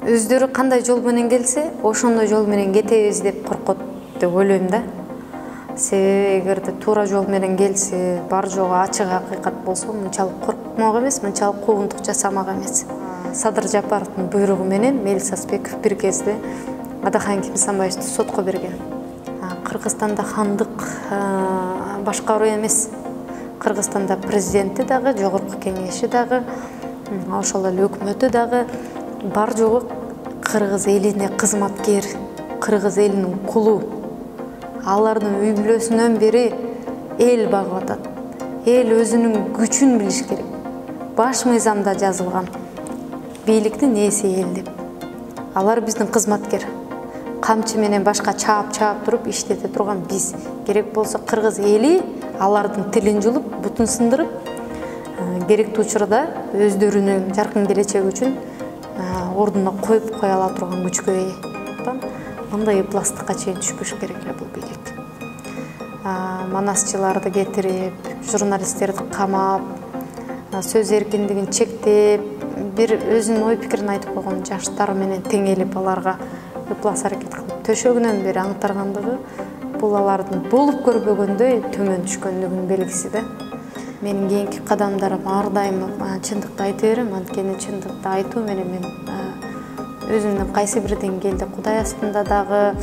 өздөрү кандай жол менен келсе, ошондой жол менен кетебиз деп коркот деп ойлойм да. Себеби эгерде туура жол менен келсе, бар жогу ачык акыйкат болсо, мынчалык коркмок эмес, мынчалык куугунтук жасамак эмес. Садыр Жапаровдун буйругу менен Мелис Аспеков бир кезде Адахан Кимсанбаевди сотко берген. Кыргызстанда хандык башкаруу эмес. Кыргызстанда президенти дагы, жогорку кеңеши дагы, ошол эле өкмөтү дагы бар жогу кыргыз элине кызматкер, кыргыз элинин кулу. Алардын үй бүлөсүнөн бери эл багып атат. Эл өзүнүн күчүн билиш керек. Баш мыйзамда жазылган. Бийликтин ээси эл деп. Алар биздин кызматкер. Камчы менен башка чаап туруп иштете турган биз. Керек болсо кыргыз эли алардын тилин жулуп, бутун сындырып, керектүү учурда өздөрүнүн жаркын келечеги үчүн ордуна коюп кое ала турган күчкө ээ. Мындай ыпластыкка чейин түшпөш керек эле бул бийлик. Манасчыларды кетирип, журналисттерди камап, сөз эркиндигин чектеп, бир өзүнүн ой пикирин айтып койгон жаштар менен теңелип аларга ыплас аракет кылып төшөгүнөн бери аңтаргандыгы бул алардын болуп көрбөгөндөй төмөн түшкөндүгүнүн белгиси да. Менин кийинки кадамдарым ар дайым чындыкты айта берем, анткени чындыкты айтуу менен мен өзүмдүн кайсы бир деңгээлде Кудай астында дагы,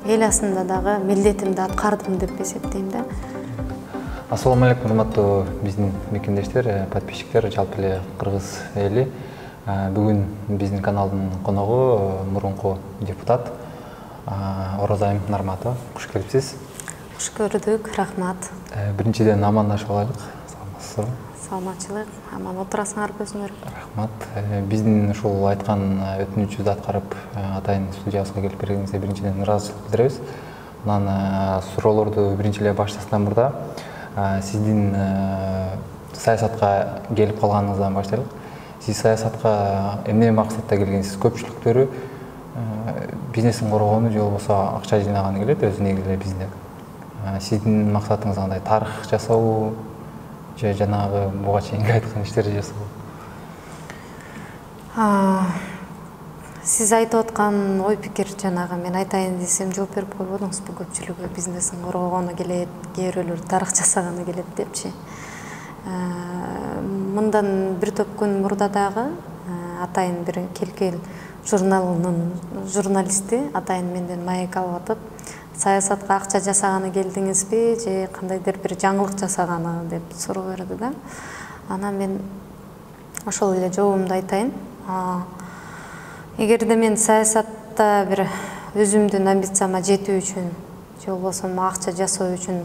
эл астында дагы милдетимди аткардым деп эсептейм да. Ассаламу алейкум, урматтуу биздин мекендештер, подписчиктер, жалпы эле кыргыз эли. Бүгүн биздин каналдын коногу мурунку депутат Оразайым Нарматова. Куш келипсиз. Куш көрдүк, рахмат. Биринчиден амандашып алайлык. Саламатсызбы? Саламатчылык, аман отурасыңар көзүңөр. Рахмат. Биздин ушул айткан өтүнүчүбүздү аткарып, атайын студиябызга келип бергениңизге биринчиден ыраазычылык билдиребиз. Анан суроолорду биринчи эле баштасам мурда сиздин саясатка келип калганыңыздан баштайлык. Сиз саясатка эмне максатта келгенсиз? Көпчүлүктөрү бизнесин коргоону же болбосо акча жыйнаганы келет, өзү негизи эле бизнес. Сиздин максатыңыз кандай? Тарых жасоо же жанагы буга чейинки айткан иштерди жасоо? Сиз айтып аткан ой пикир жанагы мен айтайын десем жооп берип койбодуңузбу? Көпчүлүгү бизнесин коргогону келет, кээ бирөөлөр тарых жасаганы келет депчи. Мындан бир топ күн мурда дагы атайын бир Келкел журналынын журналисти атайын менден маек алып атып, саясатка акча жасаганы келдиңизби же кандайдыр бир жаңылык жасаганы деп суроо берди да. Анан мен ошол эле жообумду айтайын. Эгерде мен саясатта бир өзүмдүн амбицияма жетүү үчүн же болбосо акча жасоо үчүн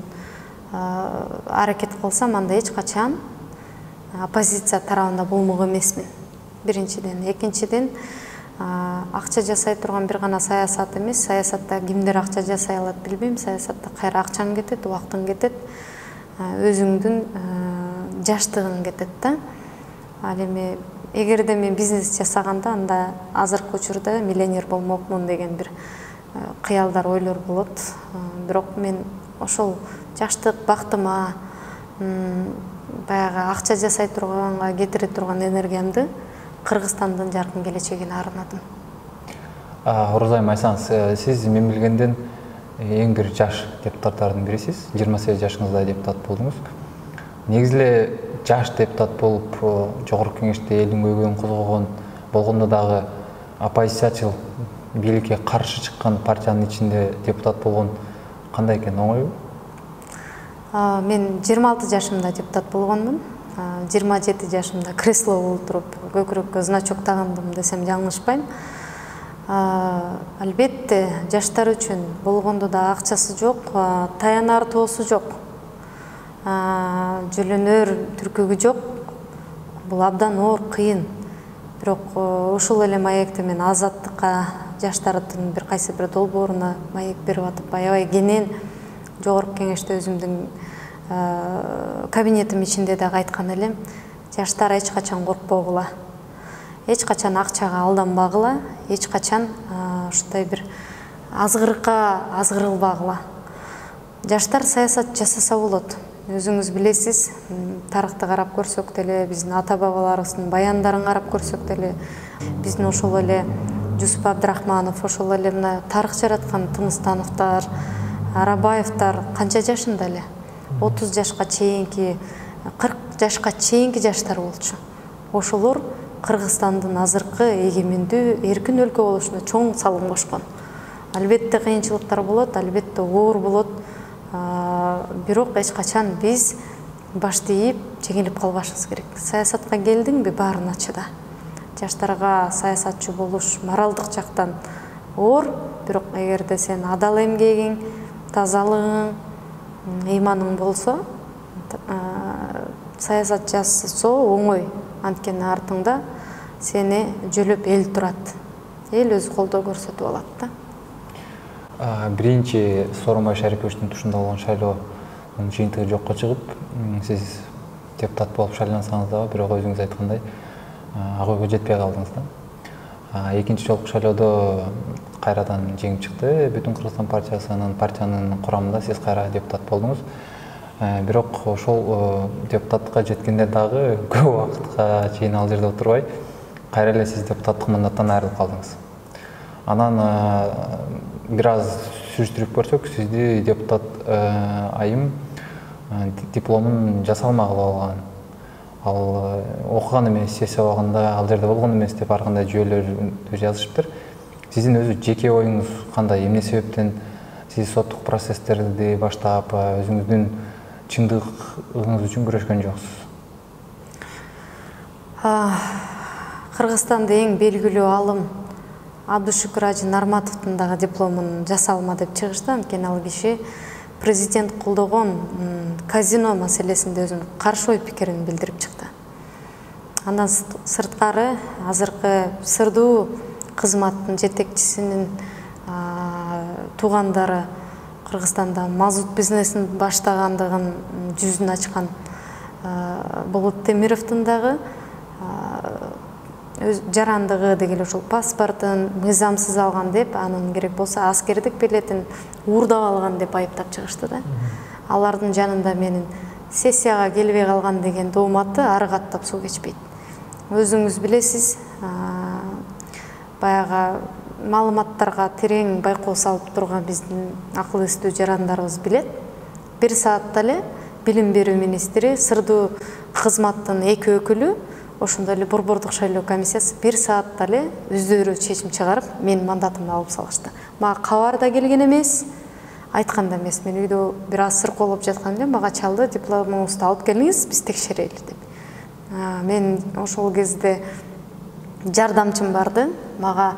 аракет кылсам, анда эч качан оппозиция тарабында болмок эмесмин. Биринчиден, экинчиден акча жасай турган бир гана саясат эмес, саясатта кимдер акча жасай алат билбейм, саясатта кайра акчаң кетет, убактың кетет, өзүңдүн жаштыгың кетет да. Ал эми эгерде мен бизнес жасаганда, анда азыркы учурда миллионер болмокмун деген бир кыялдар, ойлор болот. Бирок мен ошол жаштык бактыма, баягы акча жасай турганга кетире турган энергиямды Кыргызстандын жаркын келечегине арнадым. Оразайым, айсаңыз, сиз мен билгенден эң бир жаш депутаттардын бирисиз. 28 жашыңызда депутат болдуңуз. Негизи эле жаш депутат болуп, жогорку кеңеште элдин көйгөйүн козгогон болгондо дагы оппозициячыл бийликке каршы чыккан партиянын ичинде депутат болгон кандай экен, оңойбу? Мен 26 жашымда депутат болгонмун. 27 жашымда креслого отуруп көкүрөккө значок тагындым десем жаңылышпайм. Албетте жаштар үчүн болгондо да акчасы жок, таянар тоосу жок, жөлөнөр түркүгү жок. Бул абдан оор, кыйын. Бирок ушул эле маекти мен азаттыкка, жаштардын бир кайсы бир долбооруна маек берип атып, аябай кенен жогорку кеңеште өзүмдүн кабинетим ичинде дагы айткан элем, жаштар эч качан коркпогула, эч качан акчага алданбагыла, эч качан ушундай бир азгырыкка азгырылбагыла. Жаштар саясат жасаса болот. Өзүңүз билесиз, тарыхты карап көрсөк деле, биздин ата бабаларыбыздын баяндарын карап көрсөк деле, биздин ошол эле Жусуп Абдрахманов, ошол эле мына тарых жараткан Тыныстановдор, Арабаевдор канча жашында эле? 30 жашка чейинки, 40 жашка чейинки жаштар болчу. Ошолор Кыргызстандын азыркы эгемендүү, эркин өлкө болушуна чоң салым кошкон. Албетте кыйынчылыктар болот, албетте оор болот. Бирок эч качан биз башты ийип, жеңилип калбашыбыз керек. Саясатка келдиңби, баарын ачыда. Жаштарга саясатчы болуш моралдык жактан оор, бирок эгерде сен адал эмгегиң, тазалыгың, ыйманың болсо, саясат жасасо оңой. Анткени артыңда сени жөлөп эл турат. Эл өз колдоо көрсөтүп алат да. Биринчи Сооронбай Шариповичтин тушундалган шайлоонун жыйынтыгы жокко чыгып, сиз депутат болуп шайлансаңыз дагы, бирок өзүңүз айткандай, ак ойго жетпей калдыңыз да. Экинчи жолку шайлоодо кайрадан жеңип чыкты. Бүтүн Кыргызстан партиянын курамында сиз кайра депутат болдуңуз. Бирок ошол депутатка жеткенде дагы көп убакытка чейин ал жерде отурбай, кайра эле сиз депутаттык мандаттан айрылып калдыңыз. Анан бир аз сүрүштүрүп көрсөк, сизди депутат айым дипломун жасалмагыла алган. Ал окуган эмес, сессия убагында ал жерде болгон эмес деп ар кандай жүйөлөрдө жазышыптыр. Сиздин өзү жеке оюңуз кандай, эмне себептен сиз соттук процесстерди баштап, өзүңүздүн чындыгыңыз үчүн күрөшкөн жоксуз? Кыргызстанда эң белгилүү алым Абдушукур Ажы Нарматовдун дагы дипломун жасалма деп чыгышты. Анткени ал киши президент колдогон казино маселесинде өзүнүн каршы ой пикирин билдирип чыкты. Андан сырткары азыркы сырдуу кызматтын жетекчисинин туугандары Кыргызстанда мазут бизнесин баштагандыгын жүзүн ачкан Болот Темировдун дагы жарандыгы дегеле ошол паспортун мыйзамсыз алган деп, анын керек болсо аскердик билетин уурдап алган деп айыптап чыгышты да. Алардын жанында менин сессияга келбей калган деген дооматы ары каттап суу кечпейт. Өзүңүз билесиз, баягы маалыматтарга терең байкоо салып турган биздин акыл эстүү жарандарыбыз билет. Бир саатта эле билим берүү министри, сырдуу кызматтын эки өкүлү, ошондой эле борбордук шайлоо комиссиясы бир саатта эле өздөрү чечим чыгарып, менин мандатымды алып салышты. Мага кабар да келген эмес, айткан да эмес. Мен үйдө бир аз сыркоолоп жаткан элем, мага чалды, дипломуңузду алып келиңиз, биз текшерели деп. Мен ошол кезде жардамчым барды, мага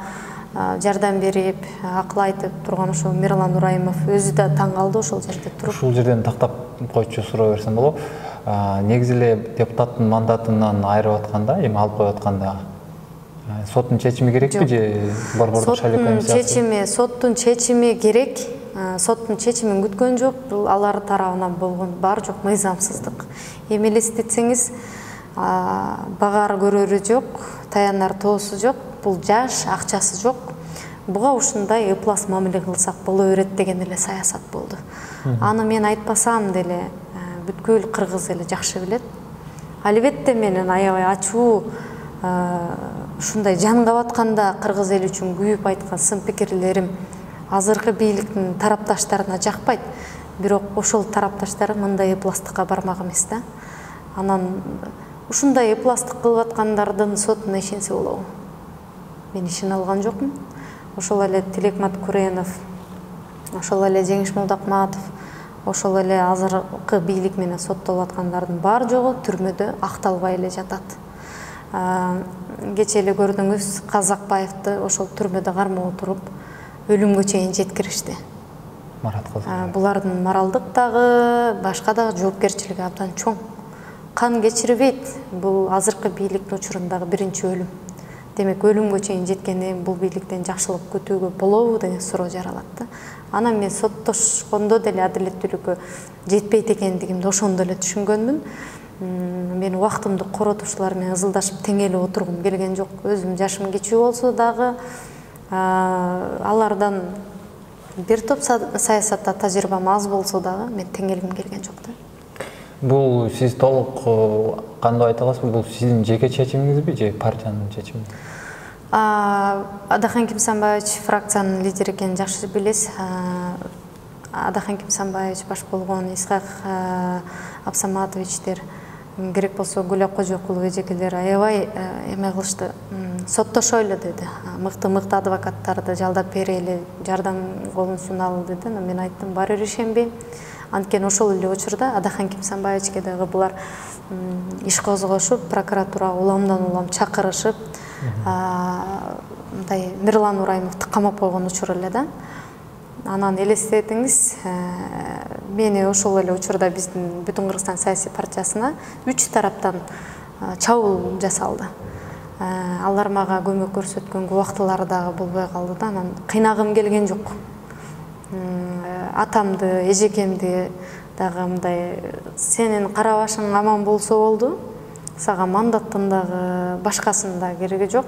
жардам берип, акыл айтып турган ошол Мирлан Урайымов өзү да таң калды ошол жерде туруп. Ушул жерден тактап койчу суроо берсем болобу? Негизи эле депутаттын мандатынан айырып атканда, эми алып коюп атканда, соттун чечими керекпи же борбордук шайлоо комиссиясы? Соттун чечими керек. Соттун чечимин күткөн жок. Бул алар тарабынан болгон бар жок мыйзамсыздык. Эмелестетсеңиз, багар көрөрү жок, таянар тоосу жок, бул жаш, акчасы жок. Буга ушундай ыплас мамиле кылсак боло берет деген эле саясат болду. Аны мен айтпасам деле бүткүл кыргыз эли жакшы билет. Албетте менин аябай ачуу ушундай жанга батканда кыргыз эли үчүн күйүп айткан сын пикирлерим азыркы бийликтин тарапташтарына жакпайт. Бирок ошол тарапташтар мындай ыпластыкка бармак эмес да. Анан ушундай ыпластык кылып аткандардын сотуна ишенсе болобу? Мен ишене алган жокмун. Ошол эле Тилекмат Куренов, ошол эле Жеңиш Молдокматов, ошол эле азыркы бийлик менен соттолуп аткандардын бар жогу түрмөдө акталбай эле жатат. Кече эле көрдүңүз, Казакбаевди ошол түрмөдө кармоо туруп өлүмгө чейин жеткиришти. Марат Казакбаев. Булардын моралдык дагы, башка дагы жоопкерчилиги абдан чоң. Кан кечирбейт. Бул азыркы бийликтин учурундагы биринчи өлүм. Демек, өлүмгө чейин жеткени бул бийликтен жакшылык күтүүгө болобу деген суроо жаралат да. Анан мен соттошкондо деле адилеттүүлүккө жетпейт экендигимди ошондо эле түшүнгөнмүн. Мен убактымды коротуучулар менен ызылдашып тең эле отургум келген жок. Өзүм жашым кичүү болсо дагы, алардан бир топ саясатта тажрыйбам аз болсо дагы мен тең келгим келген жок да. Бул сиз толук кандай айта аласызбы? Бул сиздин жеке чечимиңизби же партиянын чечими? Адахан Кимсанбаевич фракциянын лидери экенин жакшы билесиз. Адахан Кимсанбаевич баш болгон Исхак Абсаматовичтер керек болсо Гүлө Кожокулова эжекелер аябай эме кылышты, соттошойлу деди. Мыкты адвокаттарды жалдап берели, жардам колун суналы деди. Мен айттым, бар ишенбейм. Анткени ошол эле учурда Адахан Кимсанбаевичке дагы булар иш козгошуп, прокуратурага уламдан улам чакырышып, мындай Мирлан Ураймовду камап койгон учур эле да. Анан элестетиңиз, мени ошол эле учурда биздин Бүтүн Кыргызстан саясий партиясына 3 тараптан чабуул жасалды. Алар мага көмөк көрсөткөнгө убактылары дагы болбой калды да. Анан кыйнагым келген жок. Атамды, эжекемди дагы мындай сенин карабашың аман болсо болду, сага мандаттын дагы башкасын да кереги жок.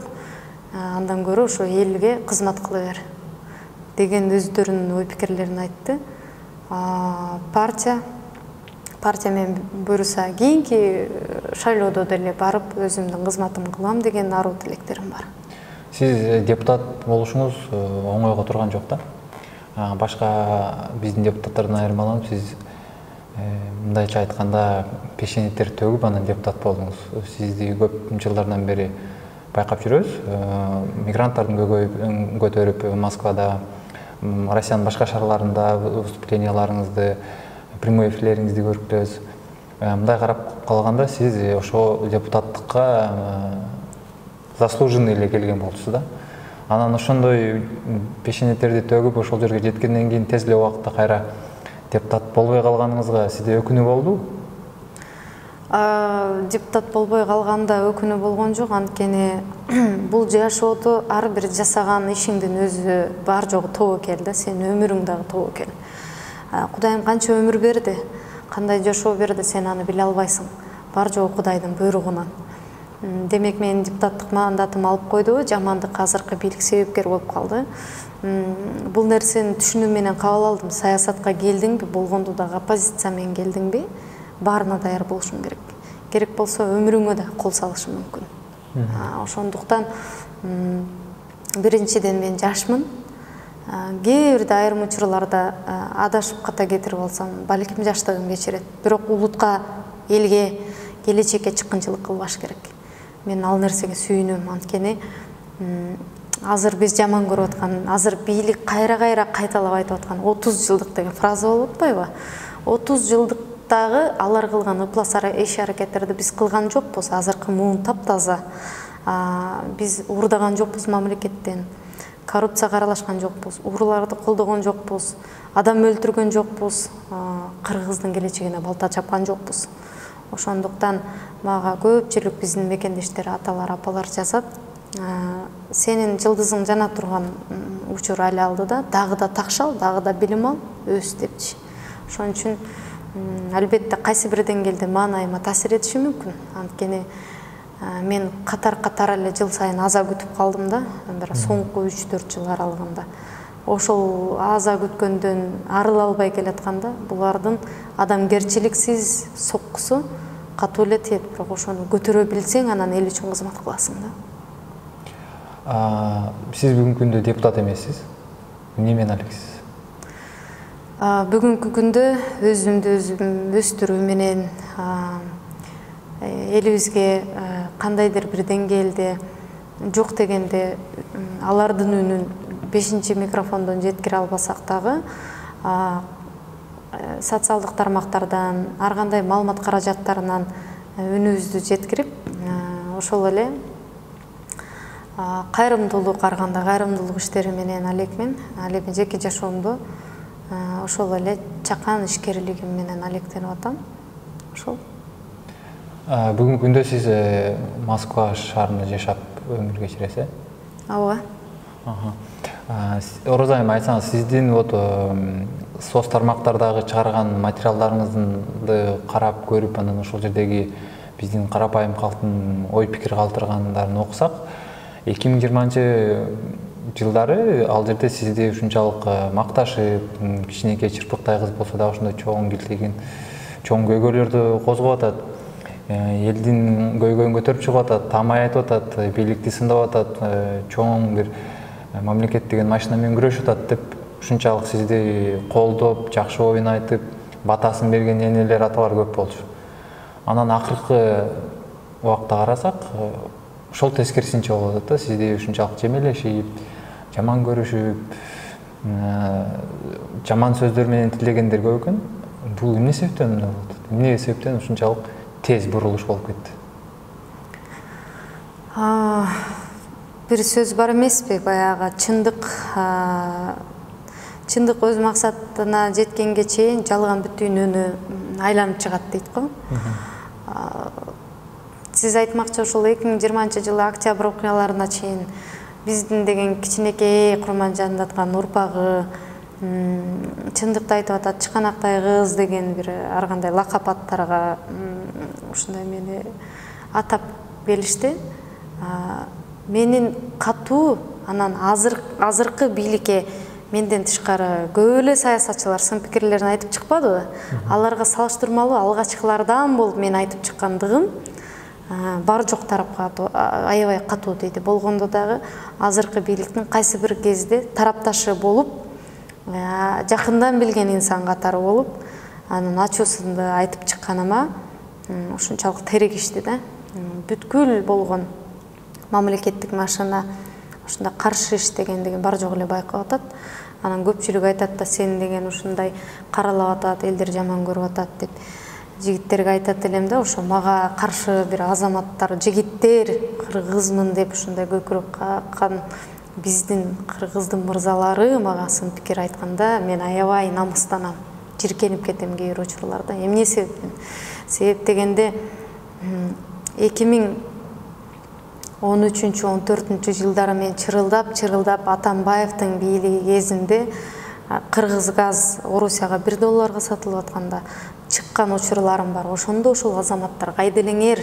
Андан көрө ошо элге кызмат кыла бер деген өздөрүнүн ой пикирлерин айтты. Партия мен буюрса кийинки шайлоодо деле барып өзүмдүн кызматымды кылам деген аруу тилектерим бар. Сиз депутат болушуңуз оңойго турган жок да? Башка биздин депутаттардан айырмаланып, сиз мындайча айтканда пешенеттер төгүп анан депутат болдуңуз. Сизди көп жылдардан бери байкап жүрөбүз. Мигранттардын көтөрүп Москвада, Россиянын башка шаарларында выступленияларыңызды, прямой эфирлериңизди көрүп келебиз. Мындай карап калганда сиз ошо депутаттыкка заслуженный эле келген болчусуз да. Анан ошондой пешенеттерди төгүп ошол жерге жеткенден кийин тез эле убакытта кайра депутат болбой калганыңызга сизде өкүнүү болду? Депутат болбой калганда өкүнүү болгон жок, анткени бул жашоодо ар бир жасаган ишиңдин өзү бар жогу тобокел да, сенин өмүрүң дагы тобокел. Кудайым канча өмүр берди, кандай жашоо берди, сен аны биле албайсың. Бар жогу Кудайдын буйругунан. Демек менин депутаттык мандатым алып койду, жамандык азыркы бийлик себепкер болуп калды. Бул нерсени түшүнүү менен кабыл алдым. Саясатка келдиңби, болгондо дагы оппозиция менен келдиңби, баарына даяр болушуң керек. Керек болсо өмүрүңө да кол салышы мүмкүн. Ошондуктан биринчиден мен жашмын. Кээ бирде айрым учурларда адашып ката кетирип алсам, балким жаштыгым кечирет. Бирок улутка, элге, келечекке чыккынчылык кылбаш керек. Мен ал нерсеге сүйүнөм, анткени азыр биз жаман көрүп аткан, азыр бийлик кайра кайталап айтып аткан 30 жылдык деген фраза болуп атпайбы? 30 жылдыктагы алар кылган ыплас иш аракеттерди биз кылган жокпуз. Азыркы муун таптаза. Биз уурдаган жокпуз мамлекеттен. Коррупцияга аралашкан жокпуз, урууларды колдогон жокпуз, адам өлтүргөн жокпуз, Кыргыздын келечегине балта чапкан жокпуз. Ошондуктан мага көпчүлүк биздин мекендештер, аталар, апалар жазат. Сенин жылдызың жана турган учур али алды да, дагы да такшал, дагы да билим ал, өс депчи. Ошон үчүн албетте кайсы бир деңгээлде маанайыма таасир этиши мүмкүн. Анткени мен катар эле жыл сайын аза күтүп калдым да, бирок соңку 3-4 жыл аралыгында. Ошол аза күткөндөн арыла албай келатканда, булардын адамгерчиликсиз соккусу катуу эле тиет, бирок ошону көтөрө билсең, анан эл үчүн кызмат кыласың да. Сиз бүгүнкү күндө депутат эмессиз. Эмне менен алексиз? Бүгүнкү күндө өзүмдү өзүм өстүрүү менен элибизге кандайдыр бир деңгээлде жок дегенде алардын үнүн 5-чи микрофондон жеткире албасак дагы социалдык тармактардан, ар кандай маалымат каражаттарынан үнүбүздү жеткирип, ошол эле кайрымдуулук, ар кандай кайрымдуулук иштери менен алекмин. Ал эми жеке жашоомдо ошол эле чакан ишкерлигим менен алектенип атам. Ошол. Бүгүнкү күндө сиз Москва шаарында жашап өмүр кечиресиз? Ооба. Орозайым, айтсаңыз, сиздин соц тармактардагы чыгарган материалдарыңызды карап көрүп, анан ошол жердеги биздин карапайым калктын ой пикир калтыргандарын окусак, 2020-жылдары ал жерде сизди ушунчалык макташып, кичинекей чырпыктай кыз болсо да ошондой чоң килтеген, чоң көйгөйлөрдү козгоп атат. элдин көйгөйүн көтөрүп чыгып атат, таамай айтып атат, бийликти сындап атат, чоң бир мамлекет деген машина менен күрөшүп атат деп ушунчалык сизди колдоп, жакшы оюн айтып, батасын берген энелер, аталар көп болчу. Анан акыркы убакта карасак, ошол тескерисинче болуп атат да, сизди ушунчалык жемелешип, жаман көрүшүп, жаман сөздөр менен тилегендер көп экен. Бул эмне себептен мындай болуп атат? Эмне себептен ушунчалык тез бурулуш болуп кетти? Бир сөз бар эмеспи, баягы чындык өз максатына жеткенге чейин жалган бүтүн өнү айланып чыгат дейт го. Сиз айтмакчы ошол 2020-жылы октябрь окуяларына чейин биздин деген кичинекей Курманжандын урпагы чындыкты айтып атат, чыканактай кыз деген бир ар кандай лакап аттарга ушундай мени атап келишти. Менин катуу анан азыркы бийликке менден тышкары көп эле саясатчылар сын пикирлерин айтып чыкпадыбы? Аларга салыштырмалуу алгачкылардан болуп мен айтып чыккандыгым бар жок тарапка аябай катуу дейди. Болгондо дагы азыркы бийликтин кайсы бир кезде тарапташы болуп, жакындан билген инсан катары болуп, анын ачуусунду айтып чыкканыма ушунчалык терегишти да. Бүткүл болгон мамлекеттик машина ушунда каршы иштегендигин бар жок эле байкап атат. Анан көпчүлүк айтат да, сен деген ушундай каралап атат, элдер жаман көрүп атат деп. Жигиттерге айтат элем да, ошо мага каршы бир азаматтар, жигиттер кыргызмын деп ушундай көкүрөк каккан биздин кыргыздын мырзалары мага сын пикир айтканда мен аябай намыстанам, жиркенип кетем кээ бир учурларда. Эмне себептен? Себеп дегенде 2013-14 жылдары мен чырылдап Атамбаевдин бийлиги кезинде Кыргызгаз Орусияга $1 сатылып атканда чыккан учурларым бар. Ошондо ошол азаматтар кайда элеңер?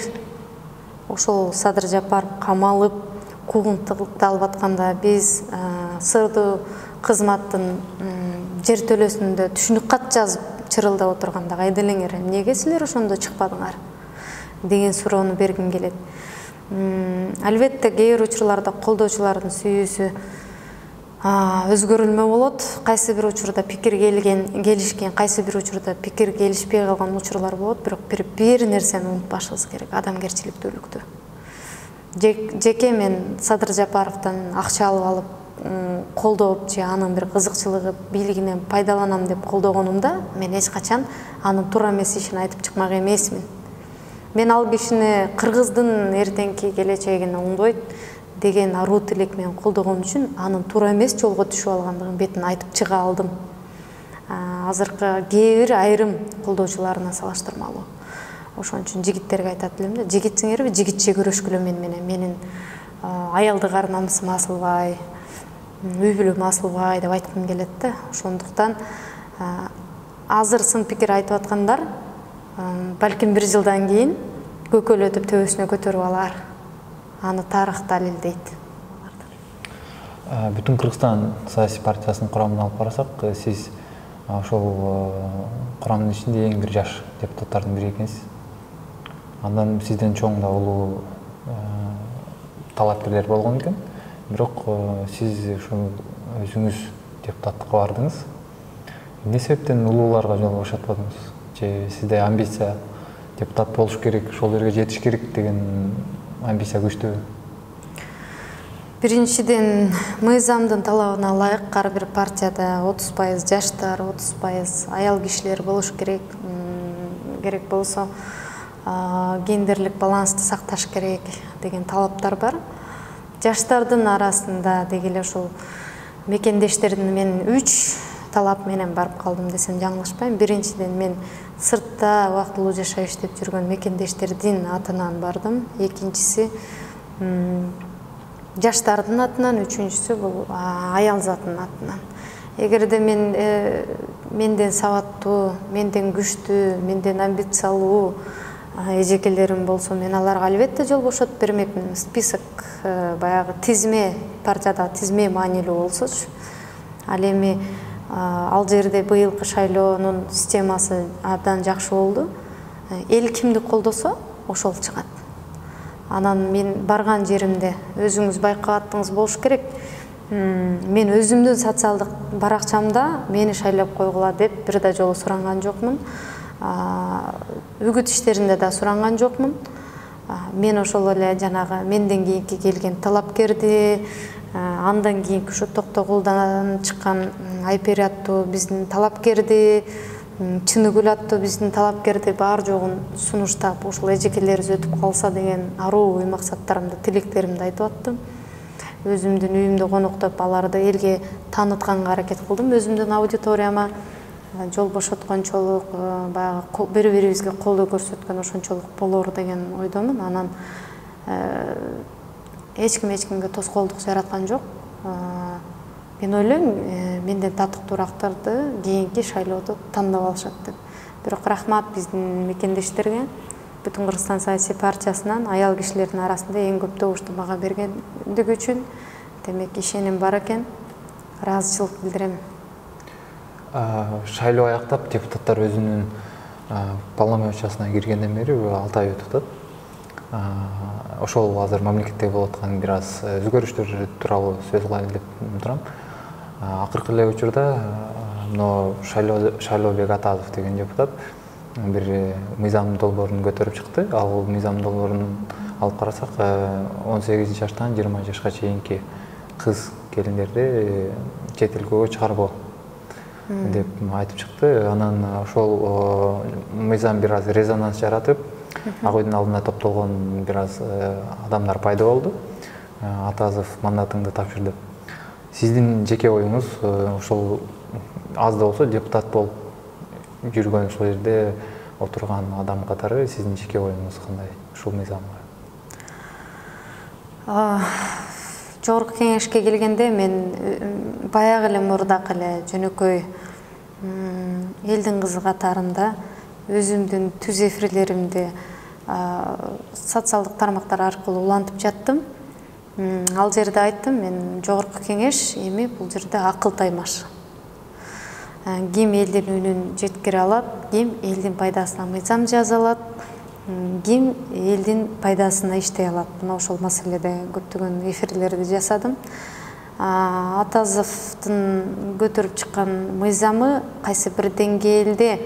Ошол Садыр Жапаров камалып, куугунтукталып атканда биз сырдуу кызматтын жер төлөсүндө түшүнүк кат жазып чырылдап отурганда кайда элеңер? Эмнеге силер ошондо чыкпадыңар? Деген суроону бергим келет. Албетте кээ бир учурларда колдоочулардын сүйүүсү өзгөрүлмө болот. Кайсы бир учурда пикир келишкен, кайсы бир учурда пикир келишпей калган учурлар болот, бирок бир нерсени унутпашыбыз керек, адамгерчиликтүүлүктү. Жеке мен Садыр Жапаровдон акча алып колдоп же анын бир кызыкчылыгы бийлигинен пайдаланам деп колдогонумда мен эч качан анын туура эмес ишин айтып чыкмак эмесмин. Мен ал кишини кыргыздын эртеңки келечегин оңдойт деген аруу тилек менен колдогон үчүн анын туура эмес жолго түшүп алгандыгын бетин айтып чыга алдым. Азыркы кээ бир айрым колдоочуларына салыштырмалуу. Ошон үчүн жигиттерге айтат элем да, жигитсиңерби, жигитче күрөшкүлө менин аялдык ар намысым асылбай, үй бүлөм асылбай деп айткым келет да. Ошондуктан азыр сын пикир айтып аткандар балким 1 жылдан кийин көкөлөтүп төбөсүнө көтөрүп алар. Аны тарых далилдейт. Бүтүн Кыргызстан саясий партиясынын курамына алып карасак, сиз ошол курамдын ичинде эң бир жаш депутаттардын бири экенсиз. Андан сизден чоң да улуу талапкерлер болгон экен. Бирок сиз ушул өзүңүз депутаттыкка бардыңыз. Эмне себептен улууларга жол бошотподуңуз? Же сизде амбиция депутат болуш керек, ошол жерге жетиш керек деген амбиция күчтүүбү? Биринчиден, мыйзамдын талабына ылайык ар бир партияда 30% жаштар, 30% аял кишилер болуш керек. Керек болсо гендерлик балансты сакташ керек деген талаптар бар. Жаштардын арасында дегеле ошол мекендештердин мен 3 талап менен барып калдым десем жаңылышпайм. Биринчиден, мен сыртта убактылуу жашап иштеп жүргөн мекендештердин атынан бардым. Экинчиси жаштардын атынан, үчүнчүсү бул аял затынын атынан. Эгерде менден сабаттуу, менден күчтүү, менден амбициялуу эжекелерим болсо, мен аларга албетте жол бошотуп бермекмин. Список баягы тизме, партияда тизме маанилүү болсочу. Ал эми ал жерде быйылкы шайлоонун системасы абдан жакшы болду. Эл кимди колдосо, ошол чыгат. Анан мен барган жеримде өзүңүз байкап болуш керек. Мен өзүмдүн социалдык баракчамда мени шайлап койгула деп бир да жолу суранган жокмун. Үгүт иштеринде да суранган жокмун. Мен ошол эле жанагы менден кийинки келген талапкерди, андан кийинки ушу Токтогулдан чыккан Айпери аттуу биздин талапкерди, Чыныгүл аттуу биздин талапкерди баар жогун сунуштап, ушул эжекелерибиз өтүп калса деген аруу ой максаттарымды, тилектеримди айтып аттым. Өзүмдүн үйүмдө коноктоп, аларды элге таанытканга аракет кылдым. Өзүмдүн аудиторияма жол бошоткончолук, баягы бири-бирибизге колдоо көрсөткөн ошончолук болор деген ойдомун. Анан эч кимге тоскоолдук жараткан жок. Мен ойлойм, менден татыктуураактарды кийинки шайлоодо тандап алышат деп. Бирок рахмат биздин мекендештерге, бүтүн Кыргызстан саясий партиясынан аял кишилердин арасында эң көп добушту мага бергендиги үчүн демек ишеним бар экен. Ыраазычылык билдирем. Шайлоо аяктап депутаттар өзүнүн полномочиясына киргенден бери 6 ай өтүп атат. Ошол азыр мамлекетте болуп аткан бир аз өзгөрүштөр тууралуу сөз кылайын деп турам. Акыркы эле учурда мына Шайлообек Атазов деген депутат бир мыйзам долбоорун көтөрүп чыкты. Ал мыйзам долбоорун алып карасак 18 жаштан 20 жашка чейинки кыз келиндерди чет өлкөгө чыгарбоо деп айтып чыкты. Анан ошол мыйзам бир аз резонанс жаратып, ак үйдүн алдына топтолгон бир аз адамдар пайда болду. Атазов мандатыңды тапшырды. Сиздин жеке оюңуз ошол аз да болсо депутат болуп жүргөн ошол жерде отурган адам катары сиздин жеке оюңуз кандай ушул мыйзамга? Жогорку кеңешке келгенде мен баягы эле мурдак эле жөнөкөй элдин кызы катарында өзүмдүн түз эфирлеримди социалдык тармактар аркылуу улантып жаттым. Ал жерде айттым, мен жогорку кеңеш эми бул жерде акыл таймаш. Ким элдин үнүн жеткире алат, ким элдин пайдасына мыйзам жаза алат, ким элдин пайдасына иштей алат. Мына ошол маселеде көптөгөн эфирлерди жасадым. Атазовдун көтөрүп чыккан мыйзамы кайсы бир деңгээлде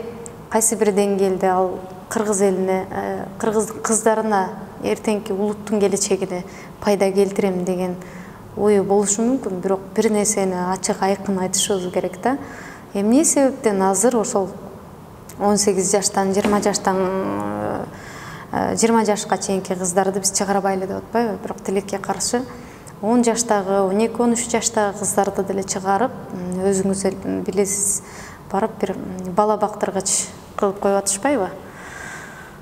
ал кыргыз элине, кыргыздын кыздарына, эртеңки улуттун келечегине пайда келтирем деген ою болушу мүмкүн. Бирок бир нерсени ачык айкын айтышыбыз керек да. Эмне себептен азыр ошол 18 жаштан 20 жашка чейинки кыздарды биз чыгарбайлы деп атпайбы? Бирок тилекке каршы 10 жаштагы, 12-13 жаштагы кыздарды деле чыгарып, өзүңүз билесиз, барып бир бала бактыргыч кылып коюп атышпайбы?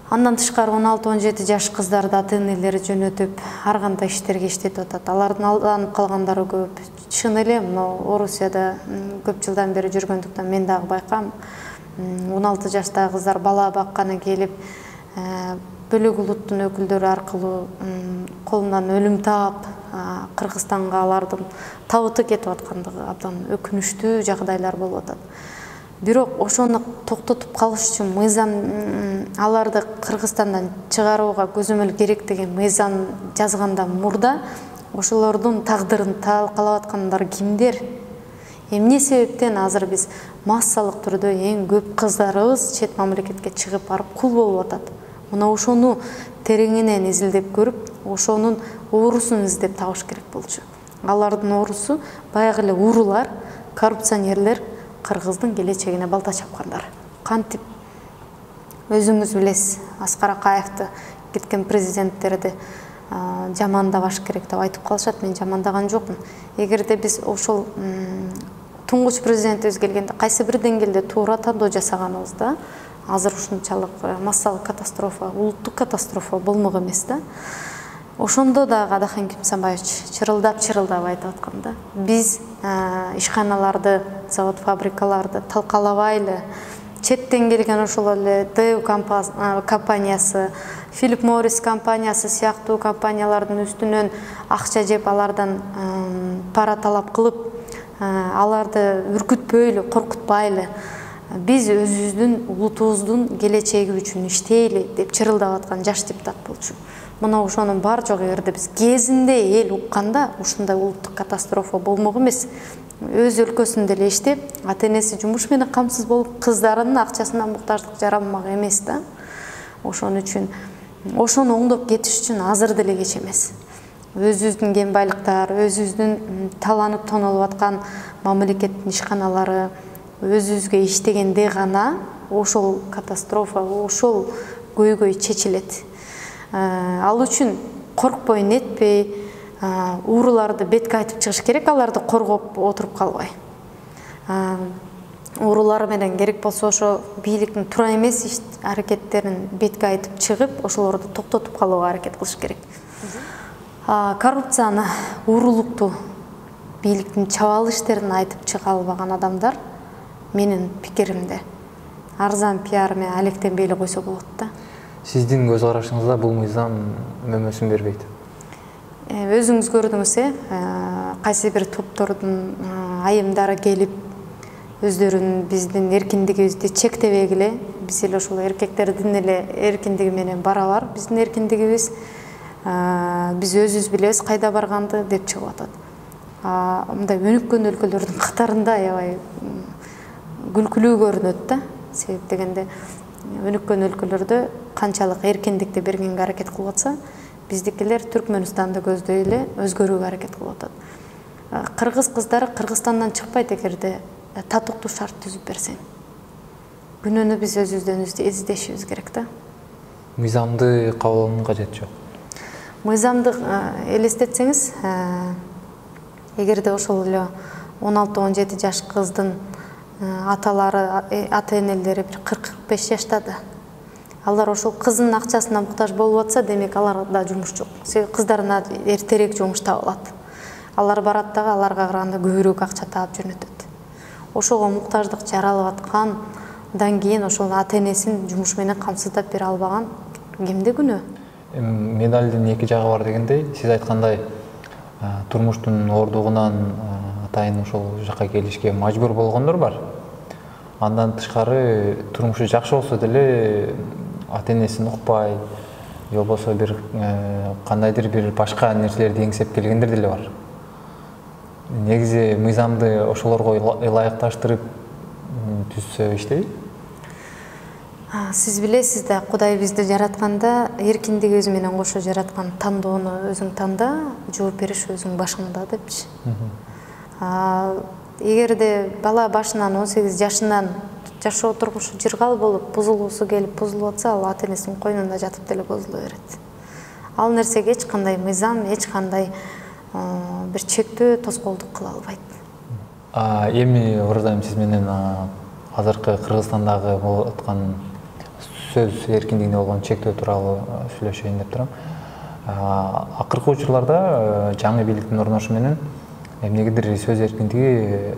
Андан тышкары 16-17 жаш кыздарды ата-энелери жөнөтүп, ар кандай иштерге иштетип атат. Алардын алданып калгандары көп. Чын эле, Орусияда көп жылдан бери жүргөндүктөн мен дагы байкам. 16 жаштагы кыздар бала бакканы келип, бөлөк улуттун өкүлдөрү аркылуу колунан өлүм таап, Кыргызстанга алардын табыты кетип аткандыгы абдан өкүнүчтүү жагдайлар болуп атат. Бирок ошону токтотуп калыш үчүн мыйзам аларды Кыргызстандан чыгарууга көзөмөл керек деген мыйзам жазгандан мурда ошолордун тагдырын талкалап аткандар кимдер? Эмне себептен азыр биз массалык түрдө эң көп кыздарыбыз чет мамлекетке чыгып барып кул болуп атат? Мына ошону тереңинен изилдеп көрүп, ошонун оорусун издеп табыш керек болчу. Алардын оорусу баягы эле урулар, коррупционерлер, кыргыздын келечегине балта чапкандар. Кантип өзүңүз билесиз, Аскар Акаевди кеткен президенттерди жамандабаш керек деп айтып калышат. Мен жамандаган жокмун. Эгерде биз ошол туңгуч президентибиз келгенде кайсы бир деңгээлде туура тандоо жасаганыбызда азыр ушунчалык массалык катастрофа, улуттук катастрофа болмок эмес да. Ошондо дагы Адахен Кимсанбаевич чырылдап айтып атканда, биз ишканаларды, завод фабрикаларды талкалабайлы, четтен келген ошол эле ДЭУ компаниясы, Филипп Моррис компаниясы сыяктуу компаниялардын үстүнөн акча жеп, алардан пара талап кылып, аларды үркүтпөйлү, коркутпайлы, биз өзүбүздүн улутубуздун келечеги үчүн иштейли деп чырылдап аткан жаш депутат болчу. Мына ошонун бар жок эгерде биз кезинде эл укканда ушундай улуттук катастрофа болмок эмес. Өз өлкөсүндө эле иштеп, ата-энеси жумуш менен камсыз болуп, кыздарынын акчасына муктаждык жаралмак эмес да. Ошон үчүн ошону оңдоп кетиш үчүн азыр деле кеч эмес. Өзүбүздүн кен байлыктар, өзүбүздүн таланып тонолуп аткан мамлекеттин ишканалары, өзүбүзгө иштегенде гана ошол катастрофа, ошол көйгөй чечилет. Ал үчүн коркпой, нетпей, ууруларды бетке айтып чыгыш керек, аларды коргоп отуруп калбай. Уурулар менен керек болсо ошо бийликтин туура эмес аракеттерин бетке айтып чыгып, ошолорду токтотуп калууга аракет кылыш керек. Коррупцияны, уурулукту, бийликтин чабал иштерин айтып чыга албаган адамдар менин пикиримде арзан пиар менен алектенбей койсо болот да. Сиздин көз карашыңызда бул мыйзам мөмөсүн бербейт? Өзүңүз көрдүңүз, кайсы бир топтордун айымдары келип, өздөрүнүн биздин эркиндигибизди чектебегиле, биз эле ошол эркектердин эле эркиндиги менен барабар, биздин эркиндигибиз, биз өзүбүз билебиз кайда барганды деп чыгып атат. Мындай өнүккөн өлкөлөрдүн катарында аябай күлкүлүү көрүнөт да. Себеп дегенде өнүккөн өлкөлөрдө канчалык эркиндикти бергенге аракет кылып атса, биздикилер Түркмөнстанды көздөй эле өзгөрүүгө аракет кылып атат. Кыргыз кыздары Кыргызстандан чыкпайт эгерде татыктуу шарт түзүп берсең. Күнөөнү биз өзүбүздөн издешибиз керек да. Мыйзамды кабыл кажет жок. Мыйзамды элестетсеңиз, эгерде ошол эле 16-17 жаш кыздын аталары, ата-энелери бир 40-45 жаштады. Алар ошол кыздын акчасына муктаж болуп атса, демек аларда жумуш жок. Себеби кыздарына эртерээк жумуш табылат. Алар барат дагы аларга караганда көбүрөөк акча таап жөнөтөт. Ошого муктаждык жаралып аткандан кийин ошол ата-энесин жумуш менен камсыздап бере албаган кимде күнөө? Медалдин эки жагы бар дегендей, сиз айткандай турмуштун оордугунан атайын ошол жакка келишке мажбур болгондор бар. Андан тышкары турмушу жакшы болсо деле ата-энесин укпай, же болбосо бир кандайдыр бир башка нерселерди эңсеп келгендер деле бар. Негизи мыйзамды ошолорго ылайыкташтырып түзсө иштейт? Сиз билесиз да, Кудай бизди жаратканда эркиндигибиз менен кошо жараткан, тандоону өзүң танда, жооп бериш өзүң башыңда депчи. Эгерде бала башынан 18 жашынан жашоо турмушу жыргал болуп, бузулуусу келип бузулуп атса, ал ата-энесинин койнунда жатып деле бузула берет. Ал нерсеге эч кандай мыйзам, эч кандай бир чектөө, тоскоолдук кыла албайт. Эми Оразайым, сиз менен азыркы Кыргызстандагы болуп аткан сөз эркиндигине болгон чектөө тууралуу сүйлөшөйүн деп турам. Акыркы учурларда жаңы бийликтин орношуу менен эмнегедир сөз эркиндиги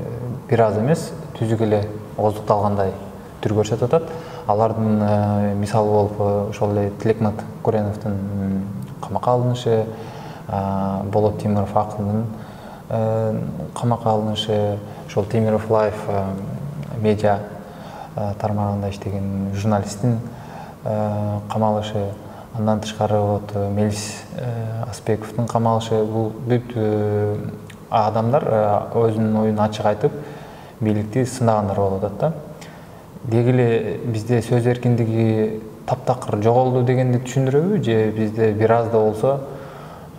бир аз эмес, түзүк эле ооздукталгандай түр көрсөтүп атат. Алардын мисалы болуп ошол эле Тилекмат Куреновдун камакка алынышы, Болот Темиров акындын камакка алынышы, ошол Темиров Лайф медиа тармагында иштеген журналисттин камалышы, андан тышкары Мелис Аспековдун камалышы, бул бүт адамдар өзүнүн оюн ачык айтып, бийликти сынагандар болуп атат да. Деги эле бизде сөз эркиндиги таптакыр жоголду дегенди түшүндүрөбү, же бизде бир аз да болсо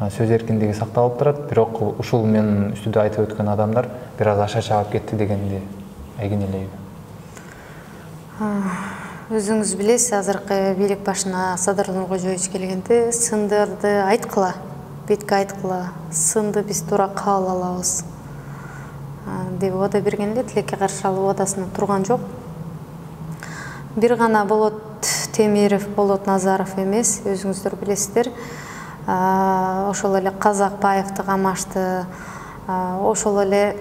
сөз эркиндиги сакталып турат, бирок ушул мен үстүдө айтып өткөн адамдар бир аз аша чаап кетти дегенди айгинелейби? Өзүңүз билесиз, азыркы бийлик башына Садыр Нуркожоевич келгенде сындарды айткыла, бетке айткыла, сынды биз туура кабыл алабыз деп ода берген эле. Тилекке каршы ал оодасына турган жок. Бир гана Болот Темиров, Болот Назаров эмес, өзүңүздөр билесиздер, ошол эле Казакбаевди камашты, ошол эле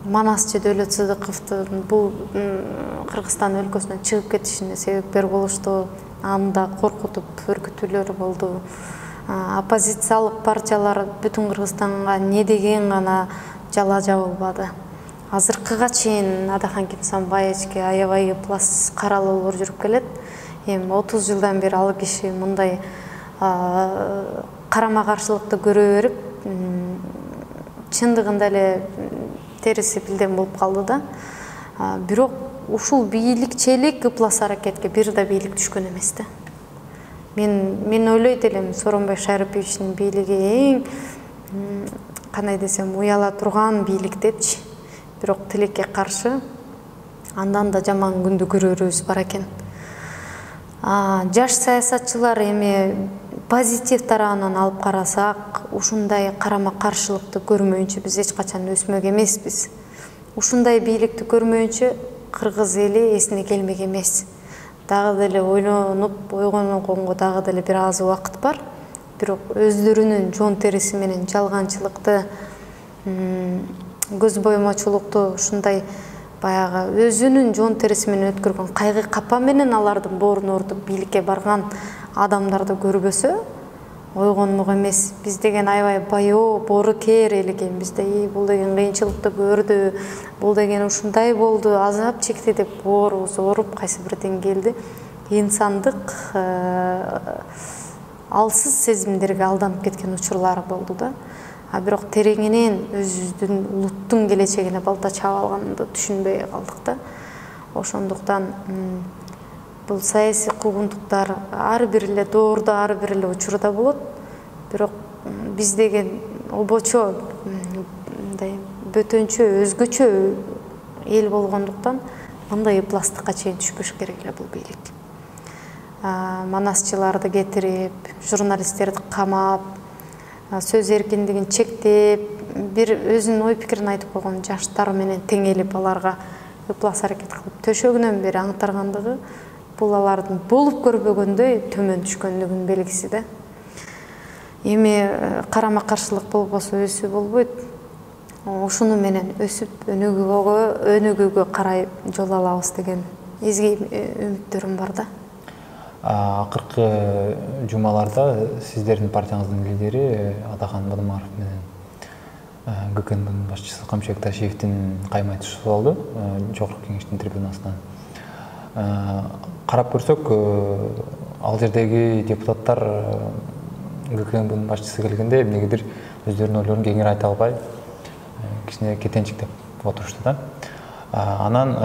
Манасчы Дөөлөт Сыдыковдун бул Кыргызстан өлкөсүнөн чыгып кетишине себепкер болушту. Анда коркутуп өркүтүүлөр болду. Оппозициялык партиялар бүтүн Кыргызстанга не деген гана жала жабылбады. азыркыга чейин Адахан Кимсанбаевичке аябай ыплас каралуулар жүрүп келет. Эми 30 жылдан бери ал киши мындай карама каршылыкты көрө берип, чындыгында эле териси билдем болуп калды да. Бирок ушул бийликчилик ыплас аракетке бир да бийлик түшкөн эмес да. Мен ойлойт элем, Сооронбай Шариповичтин бийлиги эң кандай десем уяла турган бийлик депчи. Бирок тилекке каршы андан да жаман күндү көрөрүбүз бар экен. Жаш саясатчылар эми позитив тарабынан алып карасак, ушундай карама каршылыкты көрмөйүнчө биз эч качан өсмөк эмеспиз. Ушундай бийликти көрмөйүнчө кыргыз эли эсине келмек эмес. Дагы деле ойлонуп, ойгонго дагы деле бир аз убакыт бар. Бирок өздөрүнүн жон териси менен жалганчылыкты, көз боймочулукту, ушундай баягы өзүнүн жон териси менен өткөргөн кайгы капа менен алардын боорун орутуп бийликке барган адамдарды көрбөсө ойгонмок эмес. Биз деген аябай баяу, боорукер эл экенбиз да. Бул деген кыйынчылыкты көрдү, бул деген ушундай болду, азап чекти деп боорубуз ооруп кайсы бирден келди. Инсандык алсыз сезимдерге алданып кеткен учурлары болду да. Бирок тереңинен өзүбүздүн улуттун келечегине балта чаап алганды түшүнбөй калдык да. Ошондуктан бул саясий куугунтуктар ар бир эле доордо, ар бир эле учурда болот. Бирок биз деген обочо, мындай бөтөнчө, өзгөчө эл болгондуктан мындай ыпластыкка чейин түшпөш керек эле бул бийлик. Манасчыларды кетирип, журналисттерди камап, сөз эркиндигин чектеп, бир өзүнүн ой пикирин айтып койгон жаштар менен теңелип аларга ыплас аракет кылып төшөгүнөн бери аңтаргандыгы бул алардын болуп көрбөгөндөй төмөн түшкөндүгүнүн белгиси да. Эми карама каршылык болбосо өсүү болбойт. Ушуну менен өсүп өнүгүүгө карай жол алабыз деген изги үмүттөрүм бар да. Акыркы жумаларда сиздердин партияңыздын лидери Адахан Бадамаров менен ГКНБнын башчысы Камчыбек Ташиевдин кайма айтышы болду жогорку кеңештин трибунасынан. Карап көрсөк, ал жердеги депутаттар ГКНБнын башчысы келгенде эмнегедир өздөрүнүн ойлорун кеңири айта албай, кичине кетенчиктеп отурушту да. Анан